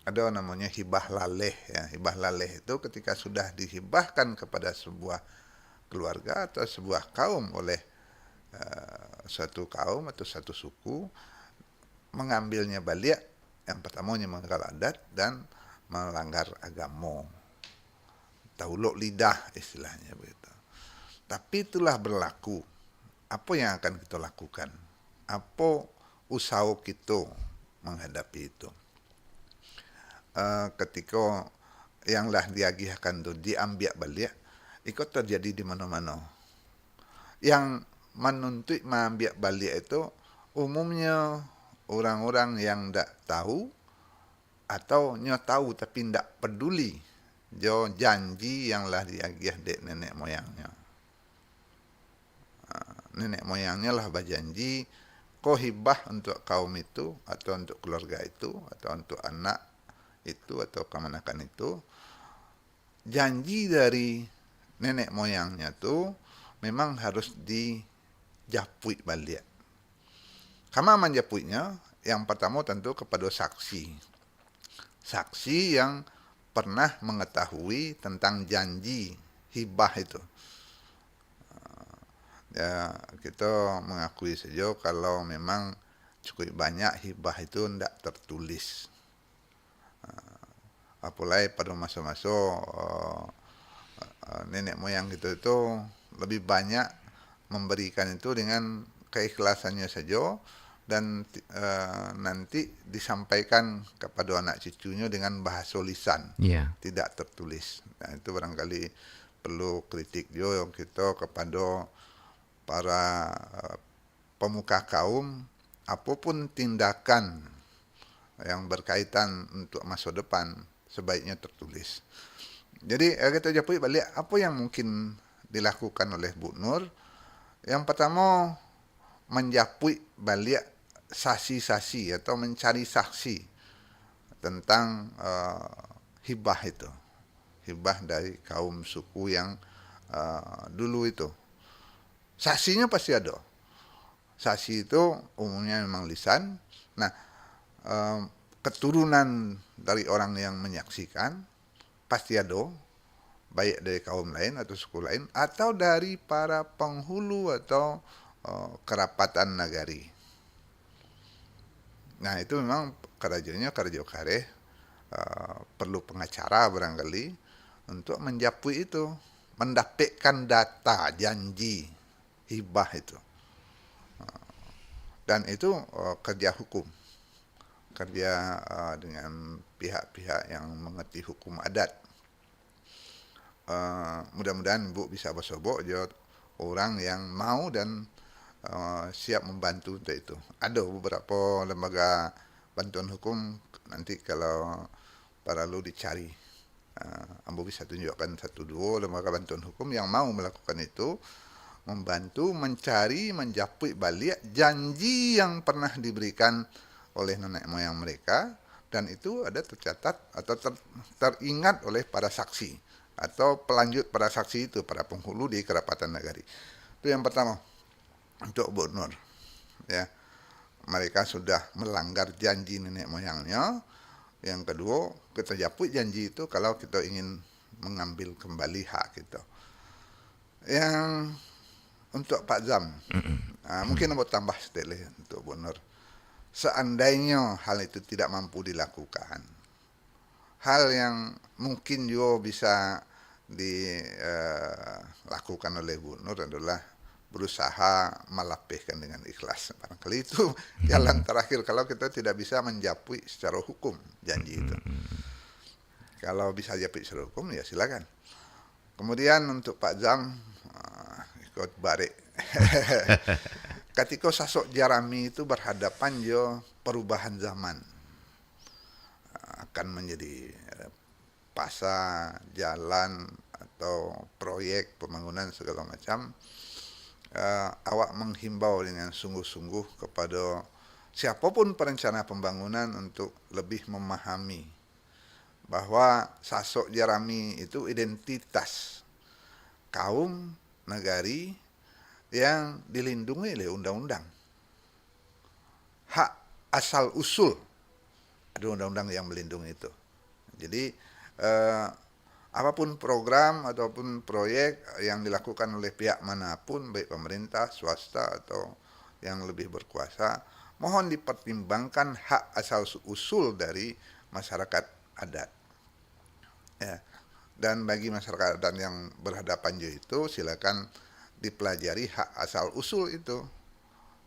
Ada namanya hibah laleh ya. Hibah laleh itu ketika sudah dihibahkan kepada sebuah keluarga atau sebuah kaum oleh suatu kaum atau satu suku, mengambilnya balik yang pertamanya melanggar adat dan melanggar agama. Tauluk lidah istilahnya begitu. Tapi itulah berlaku. Apa yang akan kita lakukan? Apa usaha kita menghadapi itu? Ketika yang lah diagihkan itu diambil balik, itu terjadi di mana-mana. Yang menuntut mengambil balik itu umumnya orang-orang yang tidak tahu atau nyo tahu tapi tidak peduli jo janji yang lah diagih dek nenek moyangnya. Nenek moyangnya lah berjanji kau hibah untuk kaum itu atau untuk keluarga itu atau untuk anak itu atau kemanakan itu. Janji dari nenek moyangnya tu memang harus dijapui balik. Kama menjapuinya yang pertama tentu kepada saksi. Saksi yang pernah mengetahui tentang janji hibah itu. Ya, kita mengakui saja kalau memang cukup banyak hibah itu tidak tertulis. Apalagi pada masa-masa nenek moyang kita itu lebih banyak memberikan itu dengan keikhlasannya saja, dan nanti disampaikan kepada anak cucunya dengan bahasa lisan, tidak tertulis. Nah, itu barangkali perlu kritik juga kita kepada para pemuka kaum, apapun tindakan yang berkaitan untuk masa depan sebaiknya tertulis. Jadi kita jawab balik apa yang mungkin dilakukan oleh Bu Nur. Yang pertama, menjapui balik saksi-saksi atau mencari saksi tentang hibah itu, hibah dari kaum suku yang dulu itu. Saksinya pasti ada. Saksi itu umumnya memang lisan. Nah, keturunan dari orang yang menyaksikan pasti ada, baik dari kaum lain atau suku lain, atau dari para penghulu atau kerapatan nagari. Nah, itu memang kerajaannya kerja kareh, perlu pengacara barangkali untuk menjapui itu, mendapatkan data janji hibah itu. Dan itu kerja hukum, kerja dengan pihak-pihak yang mengerti hukum adat. Mudah-mudahan Bu bisa bersobok dia orang yang mau dan siap membantu untuk itu. Ada beberapa lembaga bantuan hukum, nanti kalau perlu dicari, Ambo bisa tunjukkan 1-2 lembaga bantuan hukum yang mau melakukan itu, membantu mencari, menjapui balik janji yang pernah diberikan oleh nenek moyang mereka, dan itu ada tercatat atau teringat oleh para saksi atau pelanjut para saksi itu, para penghulu di kerapatan nagari. Itu yang pertama untuk Bu Nur. Ya, mereka sudah melanggar janji nenek moyangnya. Yang kedua, kita japui janji itu kalau kita ingin mengambil kembali hak kita. Yang untuk Pak Zam, mungkin mau tambah sedikit untuk Bu Nur. Seandainya hal itu tidak mampu dilakukan, hal yang mungkin juga bisa dilakukan oleh Bu Nur adalah berusaha melapihkan dengan ikhlas. Barangkali itu jalan terakhir kalau kita tidak bisa menjapui secara hukum janji itu. Kalau bisa japui secara hukum, ya silakan. Kemudian untuk Pak Zam, ikut barik. Ketika Sasok Jerami itu berhadapan jo perubahan zaman, akan menjadi pasar, jalan, atau proyek pembangunan segala macam, awak menghimbau dengan sungguh-sungguh kepada siapapun perencana pembangunan untuk lebih memahami bahwa Sasok Jerami itu identitas kaum nagari yang dilindungi oleh undang-undang. Hak asal usul, ada undang-undang yang melindungi itu. Jadi apapun program ataupun proyek yang dilakukan oleh pihak manapun, baik pemerintah, swasta, atau yang lebih berkuasa, mohon dipertimbangkan hak asal usul dari masyarakat adat. Ya. Dan bagi masyarakat adat yang berhadapan itu, silakan dipelajari hak asal usul itu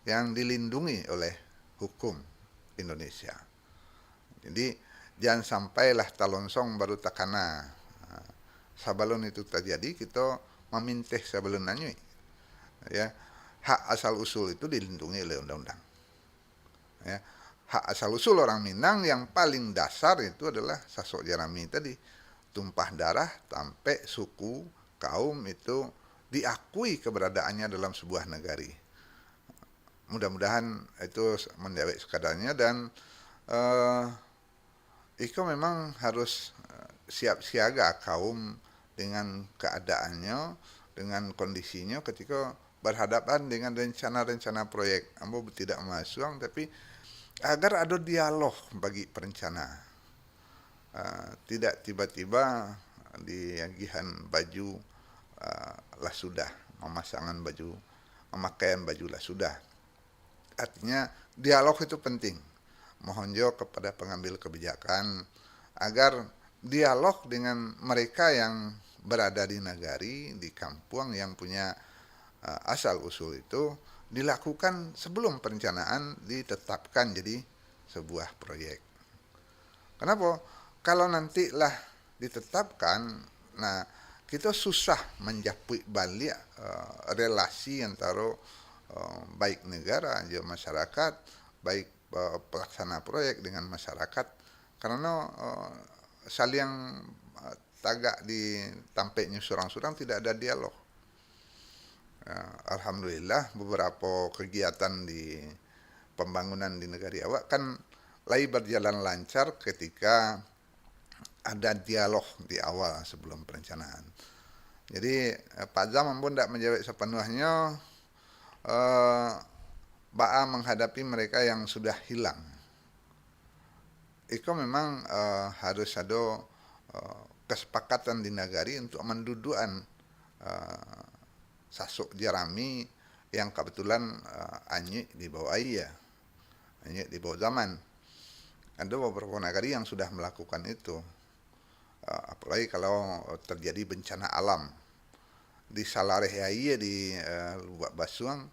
yang dilindungi oleh hukum Indonesia. Jadi jangan sampailah talonsong baru takana. Sabalun itu terjadi, kita memintih sabalun nanyui. Ya, hak asal usul itu dilindungi oleh undang-undang. Ya, hak asal usul orang Minang yang paling dasar itu adalah Sasok Jerami tadi, tumpah darah sampai suku kaum itu diakui keberadaannya dalam sebuah negari. Mudah-mudahan itu mendewek sekadarnya, dan Iko memang harus siap siaga kaum dengan keadaannya, dengan kondisinya ketika berhadapan dengan rencana-rencana proyek. Ambo tidak masuk, tapi agar ada dialog bagi perencana. tidak tiba-tiba di agihan baju lah sudah, pemakaian baju lah sudah. Artinya dialog itu penting. Mohon jo kepada pengambil kebijakan agar dialog dengan mereka yang berada di nagari, di kampung yang punya asal usul itu dilakukan sebelum perencanaan ditetapkan jadi sebuah proyek. Kenapa? Kalau nantilah ditetapkan, nah kita susah menjapui balik relasi antara baik negara dan masyarakat, baik pelaksana proyek dengan masyarakat, karena saling tagak di tampeknya surang-surang tidak ada dialog. Alhamdulillah beberapa kegiatan di pembangunan di negara awak kan lagi berjalan lancar ketika ada dialog di awal sebelum perencanaan. Jadi Pak Zam pun tidak menjawab sepenuhnya Ba'a menghadapi mereka yang sudah hilang. Itu memang harus ada kesepakatan di nagari untuk mendudukan Sasuk Jerami yang kebetulan Anyik di bawah Ayah, Anyik di bawah Zaman. Ada beberapa nagari yang sudah melakukan itu. Apalagi kalau terjadi bencana alam. Di Salareh Ayah, di Lubak Basuang,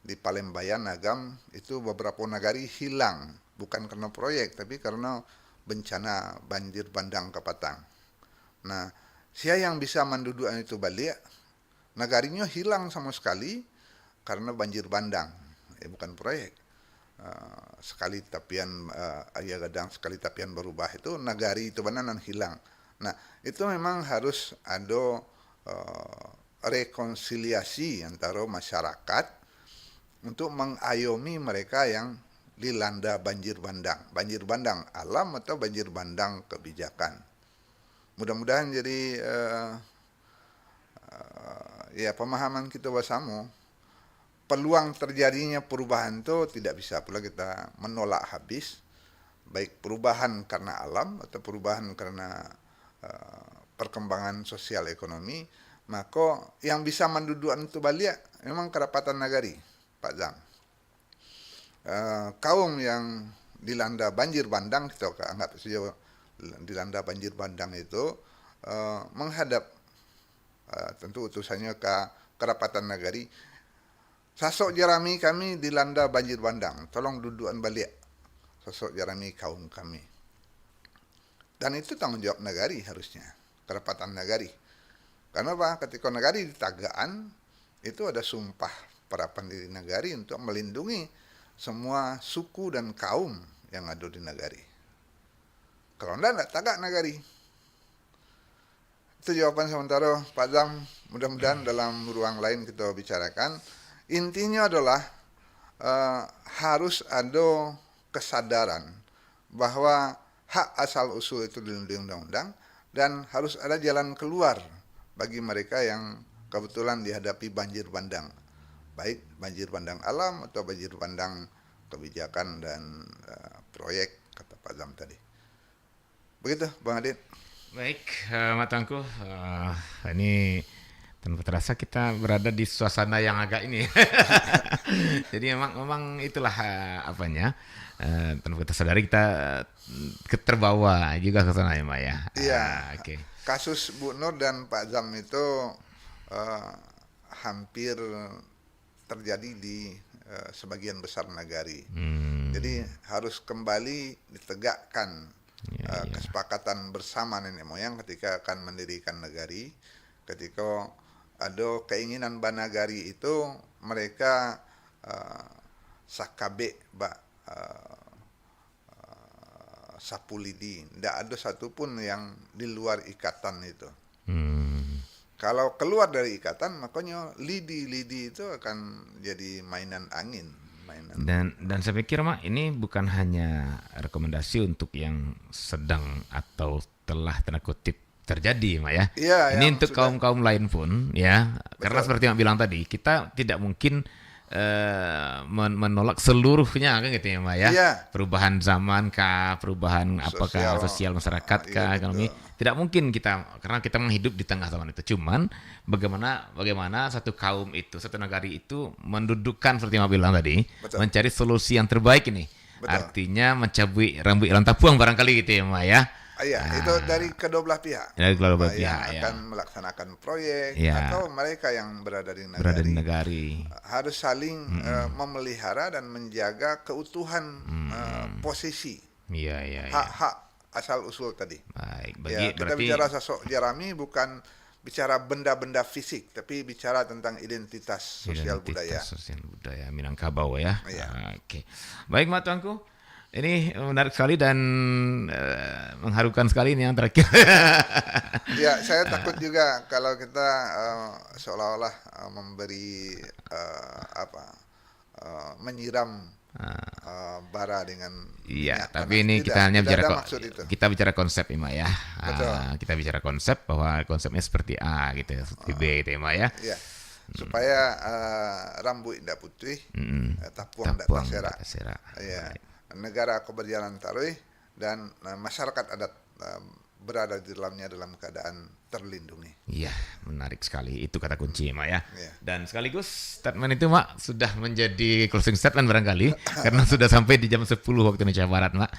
di Palembayan, Agam, itu beberapa nagari hilang. Bukan karena proyek, tapi karena bencana banjir bandang ke Patang. Nah, siapa yang bisa mendudukkan itu balik? Nagarinya hilang sama sekali karena banjir bandang, bukan proyek. Sekali tapian ayah gadang, sekali tapian berubah itu nagari itu benar hilang. Nah, itu memang harus ada rekonsiliasi antara masyarakat untuk mengayomi mereka yang dilanda banjir bandang alam atau banjir bandang kebijakan. Mudah-mudahan jadi ya pemahaman kita bersama, peluang terjadinya perubahan itu tidak bisa pula kita menolak habis, baik perubahan karena alam atau perubahan karena perkembangan sosial ekonomi. Maka yang bisa mendudukkan itu balik memang kerapatan nagari, Pak Zam. Kaum yang dilanda banjir bandang, kita anggap saja dilanda banjir bandang itu menghadap tentu utusannya ke kerapatan nagari. Sasuk Jerami kami dilanda banjir bandang, tolong dudukan balik Sasuk Jerami kaum kami. Dan itu tanggung jawab nagari harusnya, kerapatan nagari. Karena apa? Ketika nagari ditagaan, itu ada sumpah perapan diri nagari untuk melindungi semua suku dan kaum yang ada di nagari. Kalau tidak tagak nagari. Itu jawaban sementara Pak Zam. Mudah-mudahan dalam ruang lain kita bicarakan. Intinya adalah harus ada kesadaran bahwa hak asal usul itu dilindungi undang-undang dan harus ada jalan keluar bagi mereka yang kebetulan dihadapi banjir bandang, baik banjir bandang alam atau banjir bandang kebijakan dan proyek, kata Pak Zam tadi. Begitu, Bang Adit. Baik, Mak Tangku, ini tanpa terasa kita berada di suasana yang agak ini. Jadi memang itulah apanya. Tanpa kita sadari kita terbawa juga ke sana ya, Mak ya. Iya. Oke. Kasus Bu Nur dan Pak Zam itu hampir terjadi di sebagian besar nagari. Jadi harus kembali ditegakkan kesepakatan bersama nenek moyang ketika akan mendirikan nagari. Ketika ada keinginan banagari itu mereka sakabe sapulidi, tidak ada satupun yang di luar ikatan itu. Kalau keluar dari ikatan, makanya lidi itu akan jadi mainan angin. Dan saya pikir, Mak, ini bukan hanya rekomendasi untuk yang sedang atau telah tanda kutip terjadi, Mak ya. Iya, ini untuk kaum-kaum lain pun ya. Betul. Karena seperti yang bilang tadi, kita tidak mungkin menolak seluruhnya kan gitu ya Mak ya. Iya. Perubahan zaman kah, perubahan apakah sosial masyarakat iya, kah, ekonomi. betul. Tidak mungkin kita karena kita menghidup di tengah zaman itu. Cuman bagaimana satu kaum itu, satu negari itu mendudukkan seperti Mak bilang tadi, Betul. mencari solusi yang terbaik ini. Betul. Artinya mencabut rambut ilang tapuang barangkali gitu ya Mak ya. Iya, itu dari kedua belah pihak. Dari kedua belah Yang pihak, ya. akan melaksanakan proyek Ya. atau mereka yang berada di negari. Berada di negari. Harus saling memelihara dan menjaga keutuhan posisi Iya. hak-hak asal usul tadi. Baik, Ya, kita berarti bicara sosok Jerami bukan bicara benda-benda fisik, tapi bicara tentang identitas sosial budaya. Sosial budaya Minangkabau ya. Iya. Oke. Baik Mak Tuanku. Ini menarik sekali dan mengharukan sekali ini yang terakhir. Ya, saya takut juga kalau kita seolah-olah memberi menyiram bara dengan Iya, minyak tapi panas. ini Tidak, kita hanya tidak bicara ada maksud itu. kita bicara konsep ya Mak ya. Betul. Kita bicara konsep bahwa konsepnya seperti A gitu, seperti B gitu ya Mak ya. Ya, supaya rambut tidak putih, tapuang tidak Tapuang terserak. terserak. Ya, negara keberjalanan tarui dan masyarakat adat berada di dalamnya dalam keadaan terlindungi. Iya, menarik sekali. Itu kata kunci, Mak ya. Iya. Dan sekaligus statement itu, Mak, sudah menjadi closing statement barangkali karena sudah sampai di jam 10 waktu Indonesia Barat, Mak.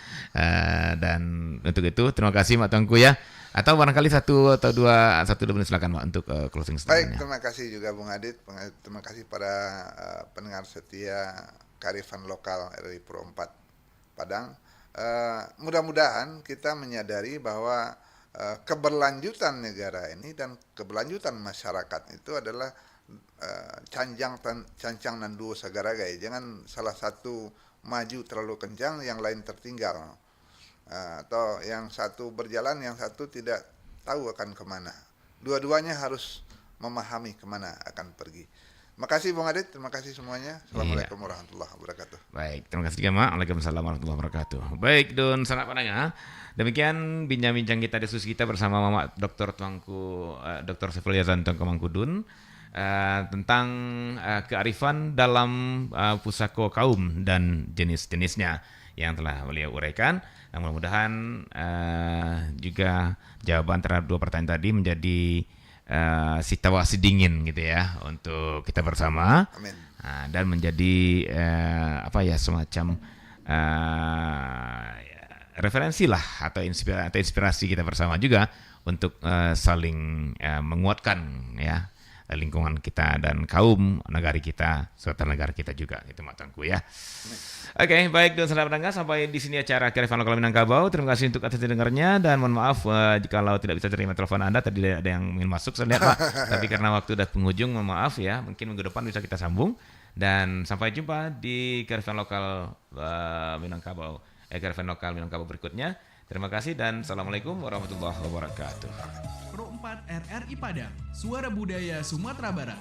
Dan untuk itu terima kasih Mak Tuanku ya. Atau barangkali satu dua menit silakan Mak untuk closing Baik, statementnya. terima kasih juga Bung Adit. Terima kasih pada pendengar setia Kearifan Lokal RRI Pro 4 Padang. Mudah-mudahan kita menyadari bahwa keberlanjutan negara ini dan keberlanjutan masyarakat itu adalah cancang nan duo sagaragai. Jangan salah satu maju terlalu kencang, yang lain tertinggal. Atau yang satu berjalan, yang satu tidak tahu akan kemana. Dua-duanya harus memahami kemana akan pergi. Makasih Bung Adit, terima kasih semuanya. Assalamualaikum warahmatullahi wabarakatuh. Baik, terima kasih juga Mak. Waalaikumsalam warahmatullahi wabarakatuh. Baik, Don sanak pandangan. Demikian bincang-bincang kita, diskusi kita bersama Mama Dr. Tuanku Dr. Saiful Yazan Tuanku Mangkudun tentang kearifan dalam pusako kaum dan jenis-jenisnya yang telah beliau uraikan. Dan mudah-mudahan juga jawaban terhadap dua pertanyaan tadi menjadi situasi dingin gitu ya untuk kita bersama. Amin. Dan menjadi semacam referensi lah atau inspirasi kita bersama juga untuk saling menguatkan ya lingkungan kita dan kaum negara kita serta negara kita juga itu matangku ya. Oke, baik dan saudara pendengar, sampai di sini acara Kearifan Lokal Minangkabau. Terima kasih untuk atas dengarnya dan mohon maaf jikalau tidak bisa terima telepon Anda, tadi ada yang ingin masuk saya lihat Pak. Tapi karena waktu sudah penghujung, mohon maaf ya, mungkin minggu depan bisa kita sambung dan sampai jumpa di Kearifan Lokal Minangkabau. Kearifan Lokal Minangkabau berikutnya. Terima kasih dan assalamualaikum warahmatullahi wabarakatuh. Pro 4 RRI Padang, suara budaya Sumatera Barat.